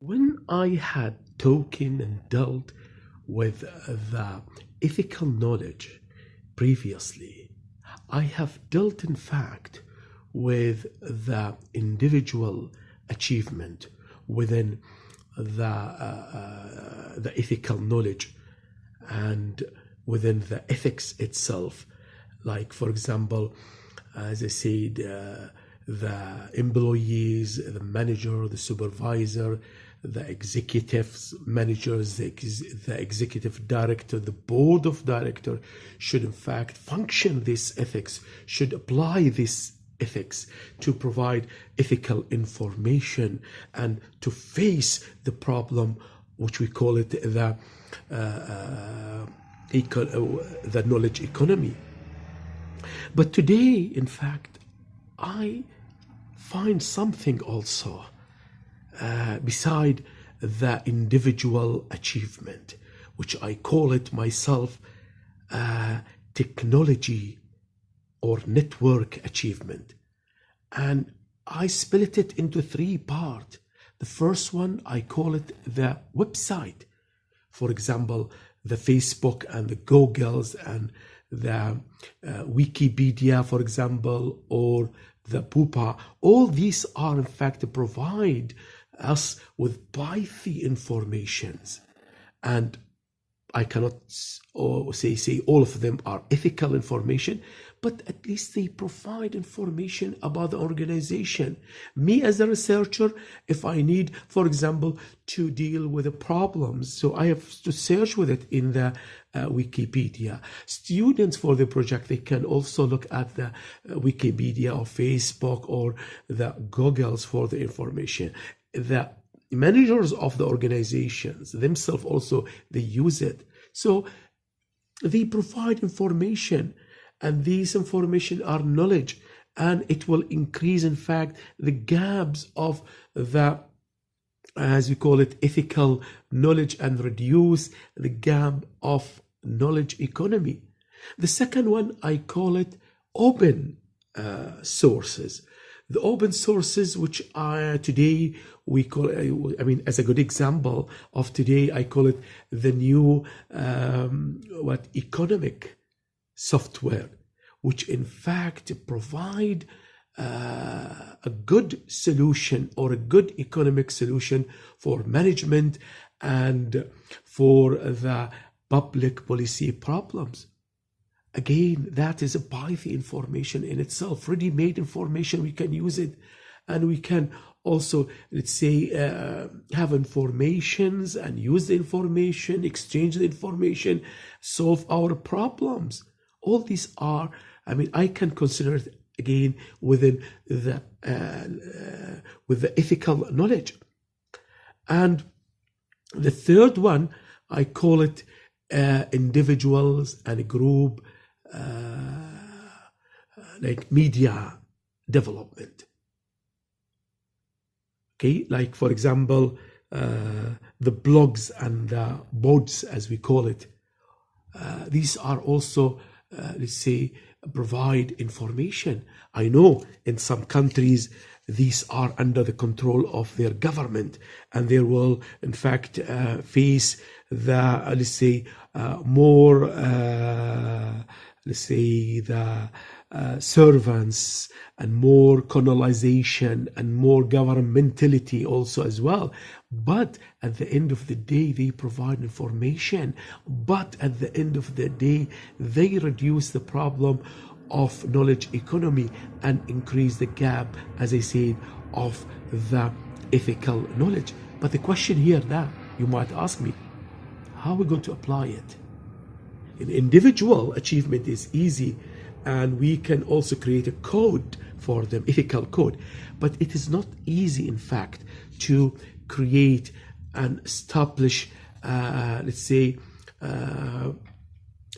When I had taken and dealt with the ethical knowledge previously, I have dealt in fact with the individual achievement within the ethical knowledge and within the ethics itself. Like, for example, as I said, the employees, the manager, the supervisor, the executives, managers, the executive director, the board of director should in fact function this ethics, should apply this ethics to provide ethical information and to face the problem, which we call it the knowledge economy. But today, in fact, I find something also beside the individual achievement, which I call it myself technology or network achievement. And I split it into three parts. The first one, I call it the website. For example, the Facebook and the Googles and the Wikipedia, for example, or the Pupa. All these are in fact to provide us with pithy informations. And I cannot say all of them are ethical information, but at least they provide information about the organization. Me as a researcher, if I need, for example, to deal with the problems, so I have to search with it in the Wikipedia. Students for the project, they can also look at the Wikipedia or Facebook or the Googles for the information. The managers of the organizations themselves also, they use it. So they provide information, and these information are knowledge, and it will increase in fact the gaps of the, as we call it, ethical knowledge, and reduce the gap of knowledge economy. The second one, I call it open sources. The open sources, which are today we call, as a good example of today, I call it the new economic software, which in fact provide a good solution or a good economic solution for management and for the public policy problems. Again, that is a pithy information in itself, ready-made information. We can use it, and we can also, let's say, have informations and use the information, exchange the information, solve our problems. All these are, I can consider it again within the with the ethical knowledge. And the third one, I call it individuals and a group, like media development. Okay, like for example, the blogs and the boards, as we call it. These are also, let's say, provide information. I know in some countries these are under the control of their government, and they will in fact face the, let's say, more, let's say, the servants and more colonization and more governmentality also as well. But at the end of the day, they provide information. But at the end of the day, they reduce the problem of knowledge economy and increase the gap, as I said, of the ethical knowledge. But the question here now, you might ask me, how are we going to apply it? An individual achievement is easy, and we can also create a code for them, ethical code. But it is not easy, in fact, to create and establish, let's say,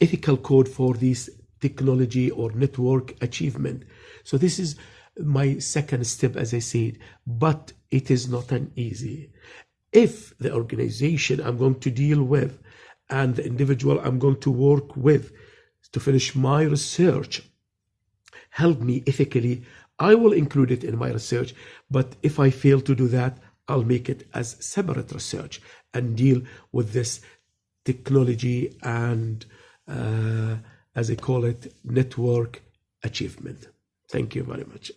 ethical code for this technology or network achievement. So this is my second step, as I said, but it is not an easy. If the organization I'm going to deal with and the individual I'm going to work with to finish my research help me ethically, I will include it in my research. But if I fail to do that, I'll make it as separate research and deal with this technology and, as I call it, network achievement. Thank you very much.